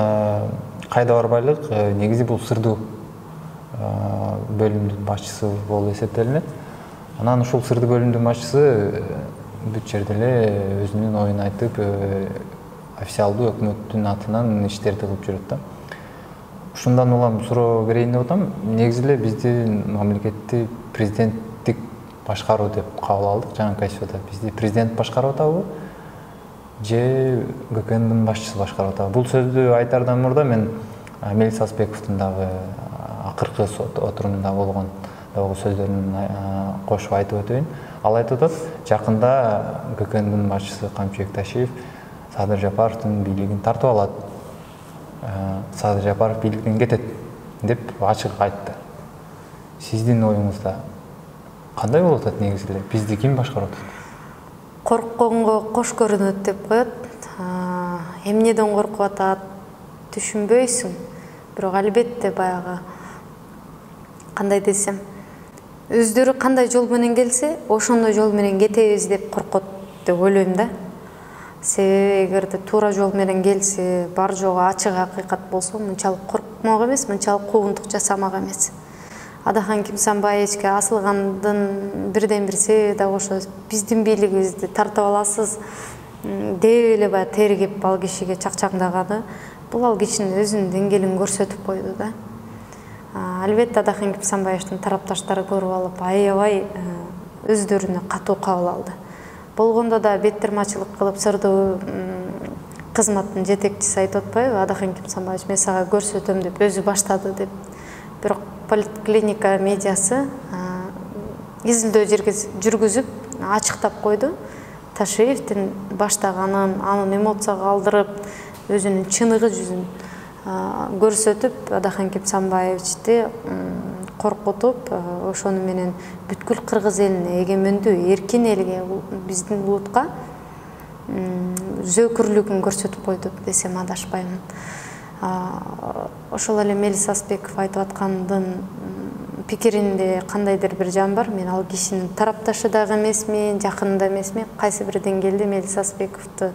кайда барбайлык негизи бул сырдуу бөлүмдүн башчысы болуп эсептелинет. Анан ушул сырдуу бөлүмдүн башчысы бүт жерде эле өзүнүн оюн айтып, официалдуу өкмөттүн атынан иштерди кылып жүрөт да. Ушундан улам суроо берейин деп атам. Негизи эле биздин мамлекетти президенттик башкаруу деп кабыл алдык. Жаңы конституцияда бизди президент башкарып атабы же ГКНБнын башчысы башкарып атабы? Бул сөздү айтардан мурда мен Мелис Асбековдун дагы акыркы отурумунда болгон сөздөрүн кошуп айтып өтөйүн. Ал айтып атат, жакында ГКНБнын башчысы Камчыбек Ташиев Садыр Жапаровдун бийлигин тартып алат. Садыр Жапаров бийликтен кетет деп ачык айтты. Сиздин оюңузда кандай болуп атат негизи эле? Бизди ким башкарып атат? Коркконго кош көрүнөт деп коет. Эмнеден коркуп атат түшүнбөйсүң. Бирок албетте баягы кандай десем, өздөрү кандай жол менен келсе, ошондой жол менен кетебиз деп коркот деп ойлойм да. Себеби эгерде туура жол менен келсе, бар жогу ачык акыйкат болсо, мынчалык коркмок эмес, мынчалык куугунтук жасамак эмес. Адахан Кимсанбаевичке асылгандын бирден бир себеби да ошо, биздин бийлигибизди тартып аласыз деп эле баягы тергеп ал кишиге чакчаңдаганы, бул ал кишинин өзүнүн деңгээлин көрсөтүп койду да. Албетте Адахан Кимсанбаевичтин тарапташтары көрүп алып, аябай өздөрүнө катуу кабыл алды. Болгондо да беттирмачылык кылып сырдуу кызматтын жетекчиси айтып атпайбы, Адахан Кимсанбаевич мен сага көрсөтөм деп өзү баштады деп. Бирок поликлиника медиасы изилдөө жүргүзүп ачыктап койду. Ташиевдин баштаганын, анын эмоцияга алдырып, өзүнүн чыныгы жүзүн көрсөтүп, Адахан Кимсанбаевичти коркутуп, ошону менен бүткүл кыргыз элине, эгемендүү, эркин элге, биздин улутка зөөкүрлүгүн көрсөтүп койду десем адашпаймын. Ошол эле Мелис Асбеков айтып аткандын пикиринде кандайдыр бир жан бар. Мен ал кишинин тарапташы дагы эмесмин, жакыны да эмесмин. Кайсы бир деңгээлде Мелис Асбековду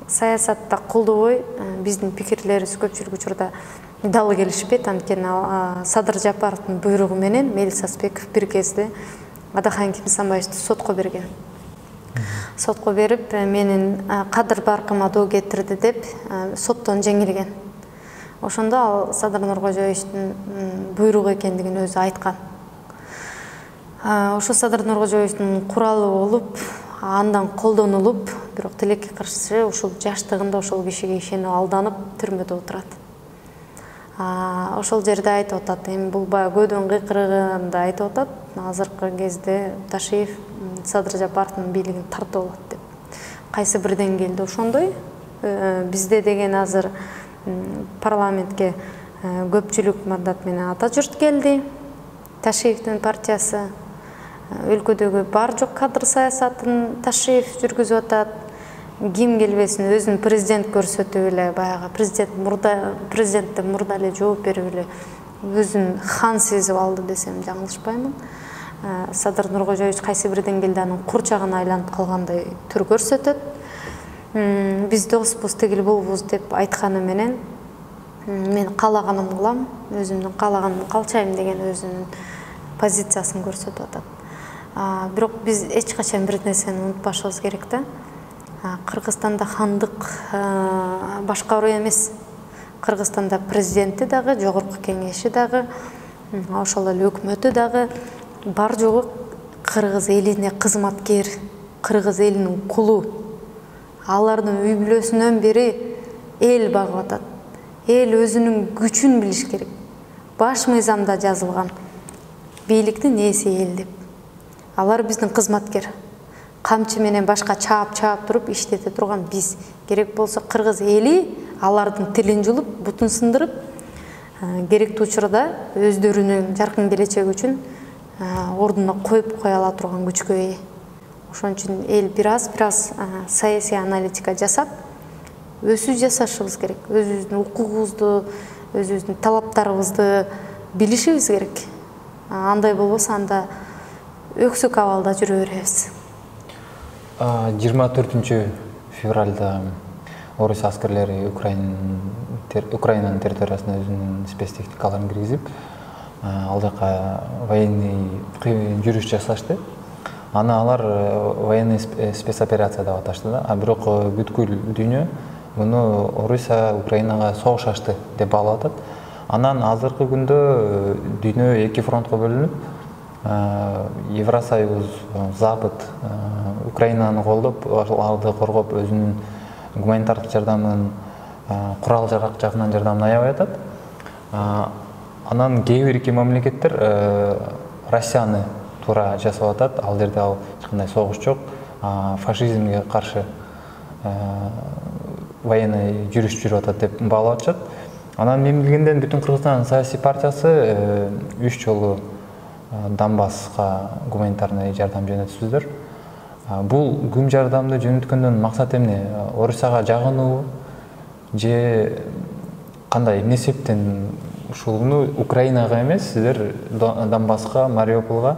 саясатта колдобой, биздин пикирлерибиз көпчүлүк учурда дал келишпейт. Анткени Садыр Жапаровдун буйругу менен Мелис Асбеков бир кезде Адахан Кимсанбаевди сотко берген. Сотко берип, менин кадыр баркыма доо кетирди деп соттон жеңилген. Ошондо ал Садыр Нуркожоевичтин буйругу экендигин өзү айткан. Ошо Садыр Нуркожоевичтин куралы болуп, андан колдонулуп, бирок тилекке каршы ушул жаштыгында ошол кишиге ишенип алданып түрмөдө отурат. Ошол жерде айтып атат, эми бул баягы көдөн кыйкырыгында айтып атат, азыркы кезде Ташиев Садыр Жапаровдун бийлигин тартып алат деп. Кайсы бир деңгээлде ошондой. Бизде деген азыр парламентке көпчүлүк мандат менен ата журт келди. Ташиевдин партиясы өлкөдөгү бар жок кадр саясатын Ташиев жүргүзүп атат. Ким келбесин өзүн президент көрсөтүп эле, баягы президенттен мурда эле жооп берип эле өзүн хан сезип алды десем жаңылышпаймын. Садыр Нуркожоевич кайсы бир деңгээлде анын курчагына айланып калгандай түр көрсөтөт. Биз доспуз, тигил болбуз деп айтканы менен мен каалаганымды кылам, өзүмдүн каалаганымды калчайм деген өзүнүн позициясын көрсөтүп атат. Бирок биз эч качан бир нерсени унутпашыбыз керек да. Кыргызстанда хандык башкаруу эмес. Кыргызстанда президенти дагы, жогорку кеңеши дагы, ошол эле өкмөтү дагы бар жогу кыргыз элине кызматкер, кыргыз элинин кулу. Алардын үй бүлөсүнөн бери эл багып атат. Эл өзүнүн күчүн билиш керек. Баш мыйзамда жазылган бийликтин ээси эл деп. Алар биздин кызматкер. Камчы менен башка чаап туруп иштете турган биз. Керек болсо кыргыз эли алардын тилин жулуп, бутун сындырып, керектүү учурда өздөрүнүн жаркын келечеги үчүн ордуна коюп кое ала турган күчкө ээ. Ошон үчүн эл бир аз саясий аналитика жасап, өзүбүз жашашыбыз керек. Өзүбүздүн укугубузду, өзүбүздүн талаптарыбызды билишибиз керек. Андай болбосо анда өксүк абалда жүрө беребиз. 24 февралда орус аскерлери Украинанын территориясына өзүнүн спецтехникаларын киргизип, ал жака военный жүрүш жасашты. Аны алар военный спецоперация деп аташты да. Бирок бүткүл дүйнө муну Орусия Украинага согуш ачты деп баалап атат. Анан азыркы күндө дүйнө эки фронтко бөлүнүп, Евросоюз, Запад Украинаны колдоп, аларды коргоп, өзүнүн гуманитардык жардамын, курал жарак жагынан жардамын аябай атат. Анан кээ бир эки мамлекеттер Россияны туура жасап атат. Ал жерде эч кандай согуш жок, фашизмге каршы военный жүрүш жүрүп атат деп баалап атышат. Анан мен билгенден бүтүн Кыргызстан саясий партиясы 3 жолу Донбасска гуманитарный жардам жөнөтүпсүздөр. Бул гум жардамды жөнөткөндөн максат эмне? Орусияга жагынуу же кандай эмне себептен ушуну Украинага эмес, сиздер Донбасска, Мариуполга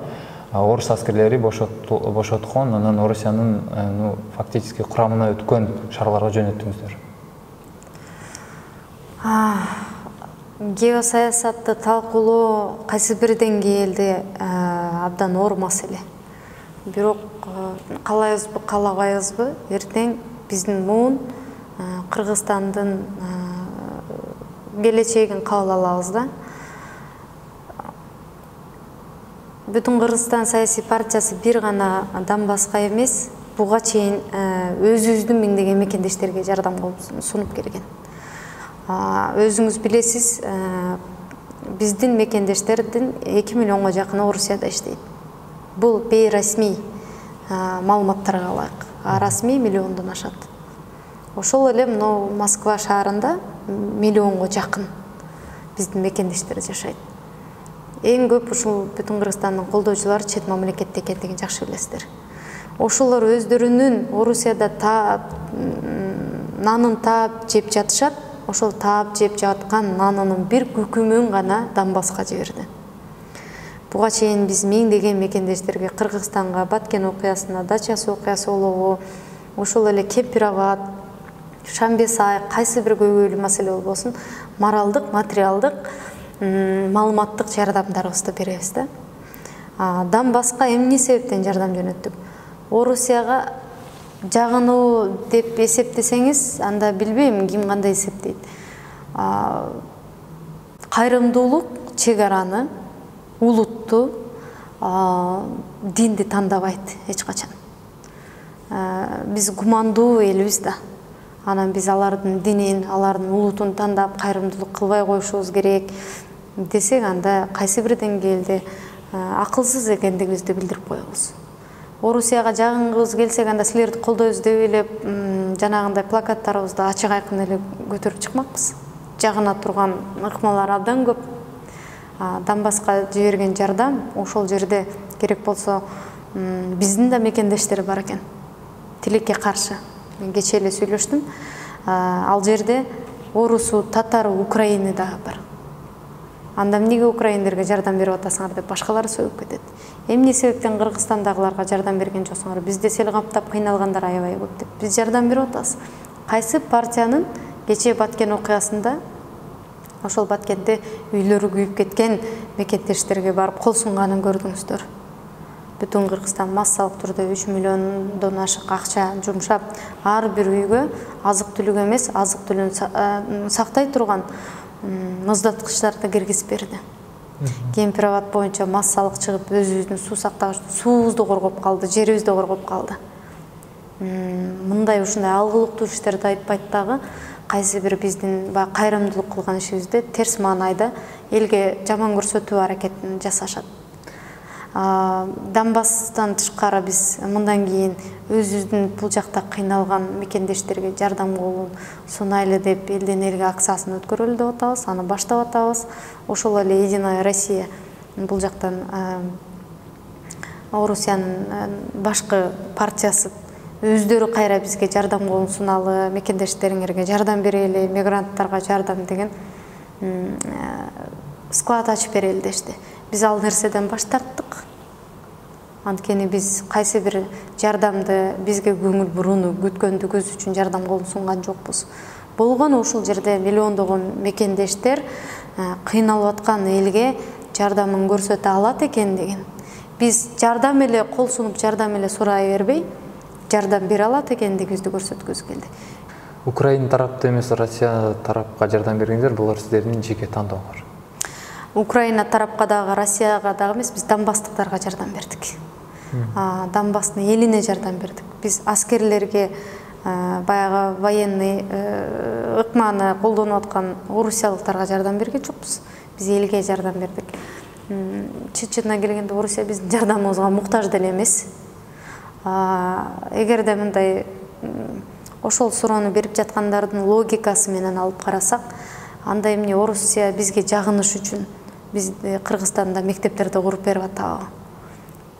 орус аскерлери бошоткон, анан Орусиянын фактически курамына өткөн шаарларга жөнөттүңүздөр. Геосаясатты талкуулоо кайсы бир деңгээлде абдан оор маселе. Бирок каалайбызбы, каалагайбызбы, эртең биздин муун Кыргызстандын келечегин кабыл алабыз да. Бүтүн Кыргызстан саясий партиясы бир гана Донбасска эмес, буга чейин өзүбүздүн миңдеген мекендештерге жардам сунуп келген. Өзүңүз билесиз, биздин мекендештердин 2 миллионго жакыны Орусияда иштейт. Бул бейрасмий маалыматтарга ылайык. Расмий миллиондон ашат. Ошол эле мына Москва шаарында миллионго жакын биздин мекендештер жашайт. Эң көп ушул бүтүн Кыргызстандын колдоочулары чет мамлекетте экендигин жакшы билесиздер. ошолор өздөрүнүн Орусияда нанын таап жеп жатышат. Ошол таап жеп жаткан нанынын бир күкүмүн гана Донбасска жиберди. Буга чейин биз миңдеген мекендештерге Кыргызстанга, Баткен окуясына, Дачасы окуясы болобу, ошол эле Кемпирабад, Шамбесай, кайсы бир көйгөйлүү маселе болбосун, моралдык, материалдык, маалыматтык жардамдарыбызды беребиз да. Донбасска эмне себептен жардам жөнөттүк? Орусияга жагынуу деп эсептесеңиз, анда билбейм ким кандай эсептейт. Кайрымдуулук чек араны, улутту, динди тандабайт эч качан. Биз гумандуу элбиз да. Анан биз алардын динин, алардын улутун тандап кайрымдуулук кылбай коюшубуз керек десек, анда кайсы бир деңгээлде акылсыз экендигибизди билдирип коебуз. Орусияга жагынгыбыз келсек, анда силерди колдойбуз деп элеп, жанагындай плакаттарыбызды ачык айкын эле көтөрүп чыкмакпыз. Жагына турган ыкмалар абдан көп. Донбасска жиберген жардам, ошол жерде керек болсо биздин да мекендештер бар экен. Тилекке каршы. Мен кечээ эле сүйлөштүм. Ал жерде орусу, татары, украины дагы бар. Анда эмнеге украиндерге жардам берип атасыңар деп башкалар сөгүп кетет. Эмне себептен Кыргызстандагыларга жардам берген жоксуңар? Бизде сел каптап кыйналгандар аябай көп деп. Биз жардам берип атабыз. Кайсы партиянын кечээ Баткен окуясында ошол Баткенде үйлөрү күйүп кеткен мекендештерге барып кол сунганын көрдүңүздөр. Бүтүн Кыргызстан массалык түрдө 3 миллиондон ашык акча жумшап, ар бир үйгө азык-түлүк эмес, азык-түлүкүн сактай турган муздаткычтарды киргизип берди. Кемпирабад боюнча массалык чыгып, өзүбүздүн суу сактагыч суубузду коргоп калды, жерибизди коргоп калды. Мындай ушундай алгылыктуу иштерди айтпайт дагы, кайсы бир биздин кайрымдуулук кылган ишибизди терс маанайда элге жаман көрсөтүү аракетин жасашат. Донбасстан тышкары биз мындан кийин өзүбүздүн бул жакта кыйналган мекендештерге жардам колун сунайлы деп элден элге акциясын өткөрөлү деп атабыз, аны баштап атабыз. Ошол эле Единая Россия бул жактан Орусиянын башкы партиясы өздөрү кайра бизге жардам колун суналы, мекендештериңерге жардам берели, мигранттарга жардам деген склад ачып берели дешти. Биз ал нерседен баш тарттык. Анткени биз кайсы бир жардамды бизге көңүл бурууну күткөндү көз үчүн жардам колун сунган жокпуз. Болгону ушул жерде миллиондогон мекендештер кыйналып аткан элге жардамын көрсөтө алат экендигин. Биз жардам эле кол сунуп, жардам эле сурай бербей, жардам бере алат экендигибизди көрсөткүбүз келди. Украина тарапты эмес, Россия тарапка жардам бергендер, булар сиздердин жеке тандооңор. Украина тарапка дагы, Россияга дагы эмес, биз донбасстыктарга жардам бердик. Донбасстын элине жардам бердик. Биз аскерлерге, баягы военный ыкманы колдонуп аткан орусиялыктарга жардам берген жокпуз. Биз элге жардам бердик. Чынына келгенде Орусия биздин жардамыбызга муктаж деле эмес. Эгерде мындай ошол суроону берип жаткандардын логикасы менен алып карасак, анда эмне Орусия бизге жагыныш үчүн биз Кыргызстанда мектептерди куруп берип атабы?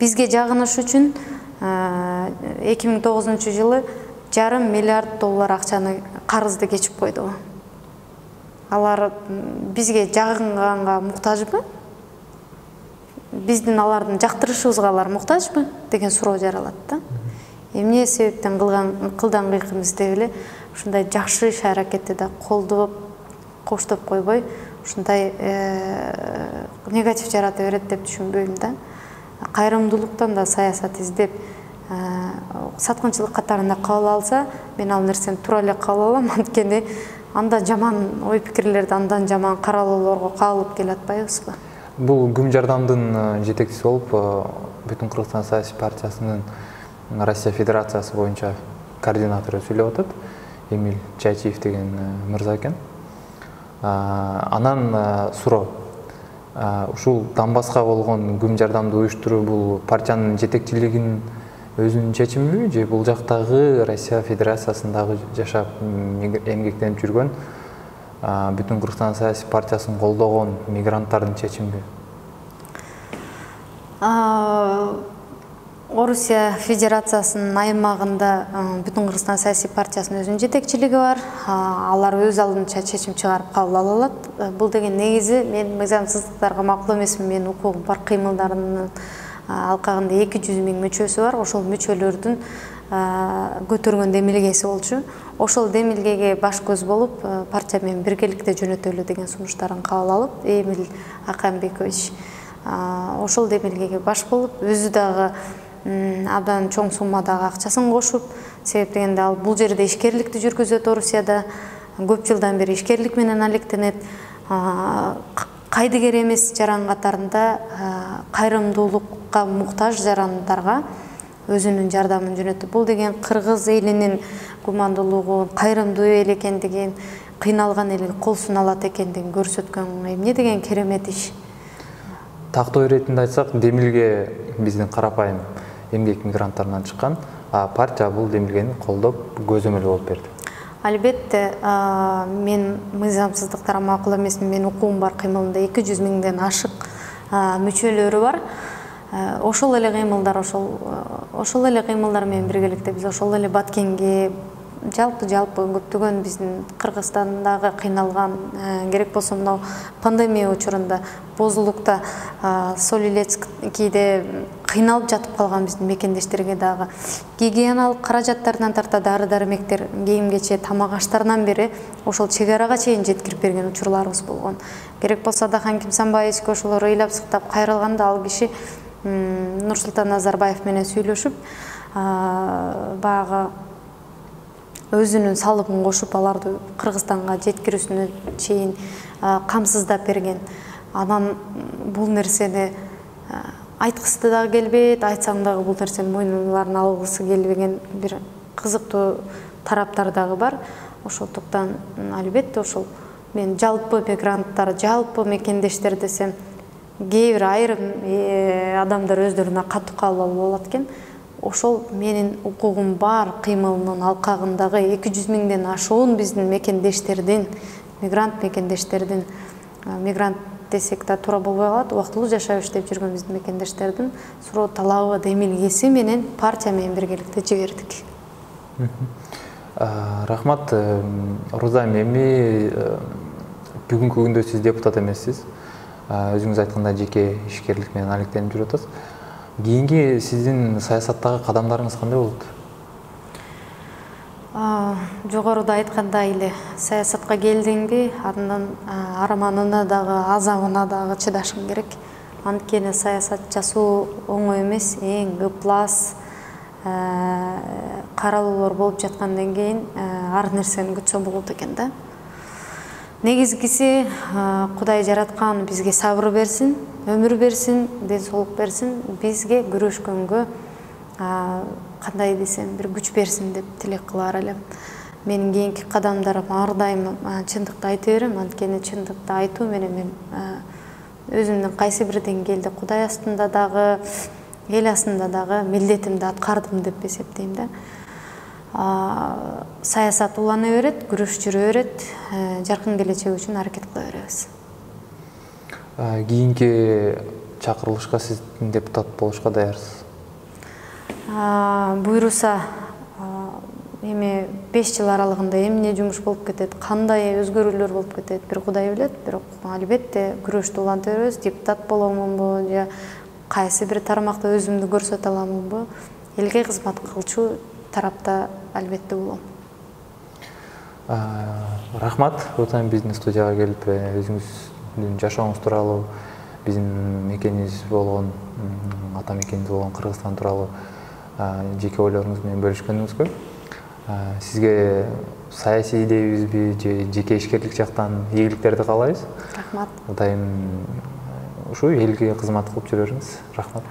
Бизге жагыныш үчүн 2009 жылы $1,5 миллиард акчаны карызды кечип койду. Алар бизге жагынганга муктажбы? Биздин алардын жактырышыбызга алар муктажбы деген суроо жаралат да. Эмне себептен кылдан кыйкымыз деп эле ушундай жакшы иш аракетти да колдоп, коштоп койбой, ушундай негатив жарата берет деп түшүнбөйм да. Кайрымдуулуктан да саясат издеп, саткынчылык катарында кабыл алса, мен ал нерсени туура эле кабыл алам, анткени анда жаман ой пикирлерди, андан жаман каралоолорго кабылып келатпайбызбы? Бул күм жардамдын жетекчиси болуп, Бүтүн Кыргызстан саясий партиясынын Россия Федерациясы боюнча координатору сүйлөп атат, Эмиль Чайчиев деген мырза экен. Анан суроо, ушул Донбасска болгон күм жардамды уюштуруу бул партиянын жетекчилигинин өзүнүн чечимиби же бул жактагы Россия Федерациясындагы жашап эмгектенип жүргөн Бүтүн Кыргызстан саясий партиясын колдогон мигранттардын чечимиби? Орусия Федерациясынын аймагында Бүтүн Кыргызстан саясий партиясынын өзүнүн жетекчилиги бар. Алар өз алдынча чечим чыгарып кабыл ала алат. Бул деген негизи мен мыйзамсыздыктарга макул эмесмин. Мен укугум бар кыймылдарынын алкагында 200 000 мүчөсү бар. Ошол мүчөлөрдүн көтөргөн демилгеси болчу. Ошол демилгеге баш көз болуп, партия менен биргеликте жөнөтөлү деген сунуштарын кабыл алып, Эмил Акамбекович ошол демилгеге баш болуп, өзү дагы абдан чоң суммадагы акчасын кошуп, себеп дегенде ал бул жерде ишкерликти жүргүзөт. Орусияда көп жылдан бери ишкерлик менен алектенет. Кайдыгер эмес жаран катарында кайрымдуулукка муктаж жарандарга өзүнүн жардамын жөнөтөт. Бул деген кыргыз элинин гумандуулугун, кайрымдуу эл экендигин, кыйналган элге кол суна алат экендигин көрсөткөн эмне деген керемет иш. Тактоо иретинде айтсак, демилге биздин карапайым эмгек мигранттарынан чыккан, а партия бул демилгени колдоп, көзөмөл болуп берди. Албетте, мен мыйзамсыздыктарга макул эмесмин. Мен укугум бар кыймылында 200 000ден ашык мүчөлөрү бар. Ошол эле кыймылдар менен биргеликте биз ошол эле Баткенге жалпы көптөгөн биздин Кыргызстандагы кыйналган, керек болсо мына пандемия учурунда Бозулукта, Солилецкийде кыйналып жатып калган биздин мекендештерге дагы гигиеналык каражаттардан тарта дары-дармектер, кийим-кече, тамак аштарынан бери ошол чек арага чейин жеткирип берген учурларыбыз болгон. Керек болсо Дахан Кимсанбаевичке ошолор ыйлап сыктап кайрылганда ал киши Нурсултан Назарбаев менен сүйлөшүп, баягы өзүнүн салымын кошуп, аларды Кыргызстанга жеткирүүсүнө чейин камсыздап берген. Анан бул нерсени айткысы дагы келбейт, айтсаң дагы бул нерсени мойнуңдарын алгысы келбеген бир кызыктуу тараптар дагы бар. Ошондуктан албетте ошол мен жалпы мигранттар, жалпы мекендештер десем, кээ бир айрым адамдар өздөрүнө катуу кабыл алып болот экен. Ошол менин укугум бар кыймылынын алкагындагы 200 000ден ашуун биздин мекендештердин, мигрант мекендештердин, мигрант десек да туура болбой калат, убактылуу жашап иштеп жүргөн биздин мекендештердин суроо талабы демилгеси менен партия менен биргеликте жибердик. Рахмат. Роза эми бүгүнкү күндө сиз депутат эмессиз. Өзүңүз айткандай жеке ишкерлик менен алектенип жүрүп атасыз. Кийинки сиздин саясаттагы кадамдарыңыз кандай болот? Жогоруда айткандай эле саясатка келдиңби, андан арманына дагы, азабына дагы чыдашың керек. Анткени саясат жасоо оңой эмес, эң ыплас каралуулар болуп жаткандан кийин ар нерсени күтсө болот экен да. Негизгиси Кудай жараткан бизге сабыр берсин, өмүр берсин, ден соолук берсин, бизге күрөшкөнгө кандай десем бир күч берсин деп тилек кылар элем. Менин кийинки кадамдарым ар дайым чындыкты айта берем, анткени чындыкты айтуу менен мен өзүмдүн кайсы бир деңгээлде Кудай астында дагы, эл астында дагы милдетимди аткардым деп эсептейм да. Саясат улана берет, күрөш жүрө берет, жаркын келечек үчүн аракет кыла беребиз. Кийинки чакырылышка сиз депутат болушка даярсыз? Буйруса, эми 5 жыл аралыгында эмне жумуш болуп кетет, кандай өзгөрүүлөр болуп кетет, бир Кудай билет. Бирок албетте күрөштү уланта беребиз. Депутат боломунбу же кайсы бир тармакта өзүмдү көрсөтө аламынбы, элге кызмат кылчу тарапта албетте болом. Рахмат, отан биздин студияга келип өзүңүздүн жашооңуз тууралуу, биздин мекенибиз болгон, ата мекенибиз болгон Кыргызстан тууралуу жеке ойлоруңуз менен бөлүшкөнүңүзгө, сизге саясий идейбизби же жеке ишкерлик жактан ийгиликтерди каалайбыз. Рахмат. Дайым ушу элге кызмат кылып жүрөрүңүз. Рахмат.